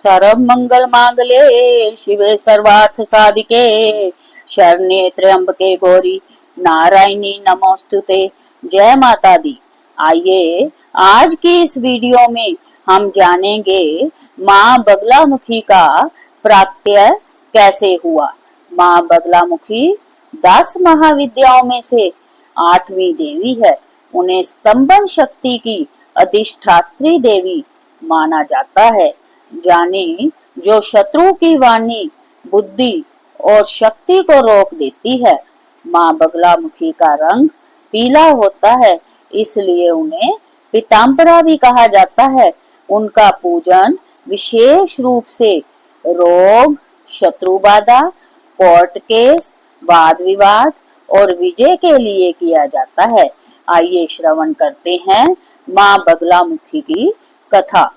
सर्व मंगल मांगले शिवे सर्वार्थ साधिके शरण्ये त्र्यंबके गौरी नारायणी नमोस्तुते। जय माता दी। आइए आज की इस वीडियो में हम जानेंगे माँ बगलामुखी का प्राकट्य कैसे हुआ। माँ बगलामुखी 10 महाविद्याओं में से 8वीं देवी है। उन्हें स्तंभन शक्ति की अधिष्ठात्री देवी माना जाता है। जाने जो शत्रु की वाणी, बुद्धि और शक्ति को रोक देती है। माँ बगलामुखी का रंग पीला होता है, इसलिए उन्हें पीताम्बरा भी कहा जाता है। उनका पूजन विशेष रूप से रोग, शत्रु बाधा, कोर्ट केस, वाद विवाद और विजय के लिए किया जाता है। आइए श्रवण करते हैं माँ बगलामुखी की कथा।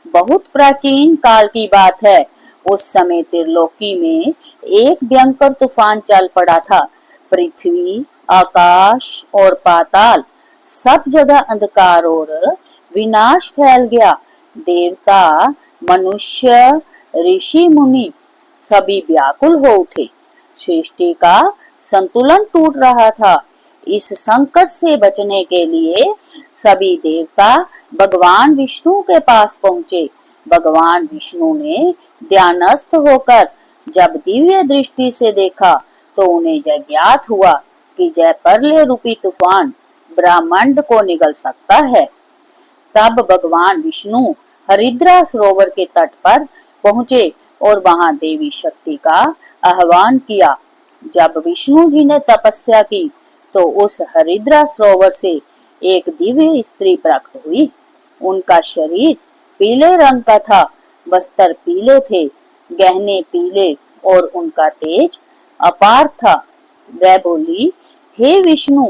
बहुत प्राचीन काल की बात है। उस समय त्रिलोकी में एक भयंकर तूफान चल पड़ा था। पृथ्वी, आकाश और पाताल सब जगह अंधकार और विनाश फैल गया। देवता, मनुष्य, ऋषि मुनि सभी व्याकुल हो उठे। सृष्टि का संतुलन टूट रहा था। इस संकट से बचने के लिए सभी देवता भगवान विष्णु के पास पहुंचे। भगवान विष्णु ने ध्यानस्थ होकर जब दिव्य दृष्टि से देखा तो उन्हें ज्ञात हुआ कि जय प्रलय रूपी तूफान ब्रह्मांड को निगल सकता है। तब भगवान विष्णु हरिद्रा सरोवर के तट पर पहुंचे और वहां देवी शक्ति का आह्वान किया। जब विष्णु जी ने तपस्या की तो उस हरिद्रा सरोवर से एक दिव्य स्त्री प्रकट हुई। उनका शरीर पीले रंग का था, वस्त्र पीले थे, गहने पीले और उनका तेज अपार था। वह बोली, हे विष्णु,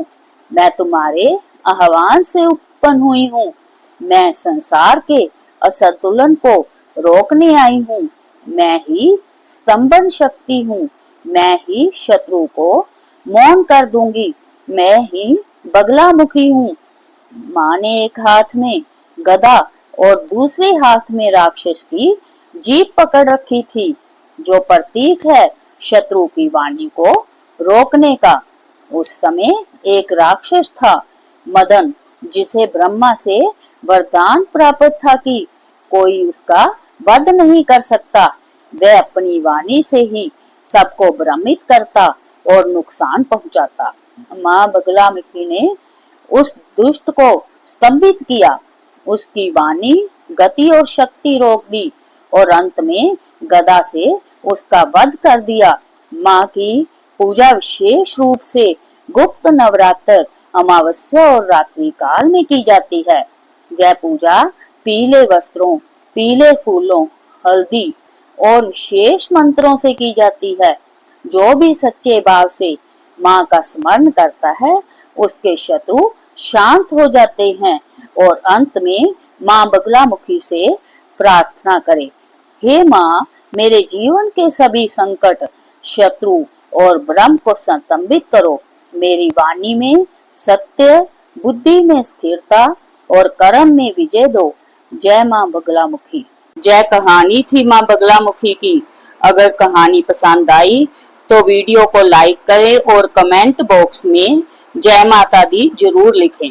मैं तुम्हारे आह्वान से उत्पन्न हुई हूँ। मैं संसार के असंतुलन को रोकने आई हूँ। मैं ही स्तंभन शक्ति हूँ। मैं ही शत्रु को मौन कर दूंगी। मैं ही बगलामुखी हूँ। माँ ने एक हाथ में गदा और दूसरे हाथ में राक्षस की जीभ पकड़ रखी थी, जो प्रतीक है शत्रु की वाणी को रोकने का। उस समय एक राक्षस था, मदन, जिसे ब्रह्मा से वरदान प्राप्त था कि कोई उसका वध नहीं कर सकता। वह अपनी वाणी से ही सबको भ्रमित करता और नुकसान पहुंचाता। माँ बगलामुखी ने उस दुष्ट को स्तंभित किया। उसकी वाणी, गति और शक्ति रोक दी और अंत में गदा से उसका वध कर दिया। माँ की पूजा विशेष रूप से गुप्त नवरात्र, अमावस्या और रात्रि काल में की जाती है। यह पूजा पीले वस्त्रों, पीले फूलों, हल्दी और विशेष मंत्रों से की जाती है। जो भी सच्चे भाव से माँ का स्मरण करता है, उसके शत्रु शांत हो जाते हैं। और अंत में माँ बगलामुखी से प्रार्थना करे, हे माँ, मेरे जीवन के सभी संकट, शत्रु और भ्रम को स्तंभित करो। मेरी वाणी में सत्य, बुद्धि में स्थिरता और कर्म में विजय दो। जय माँ बगलामुखी। जय कहानी थी माँ बगलामुखी की। अगर कहानी पसंद आई तो वीडियो को लाइक करें और कमेंट बॉक्स में जय माता दी जरूर लिखें।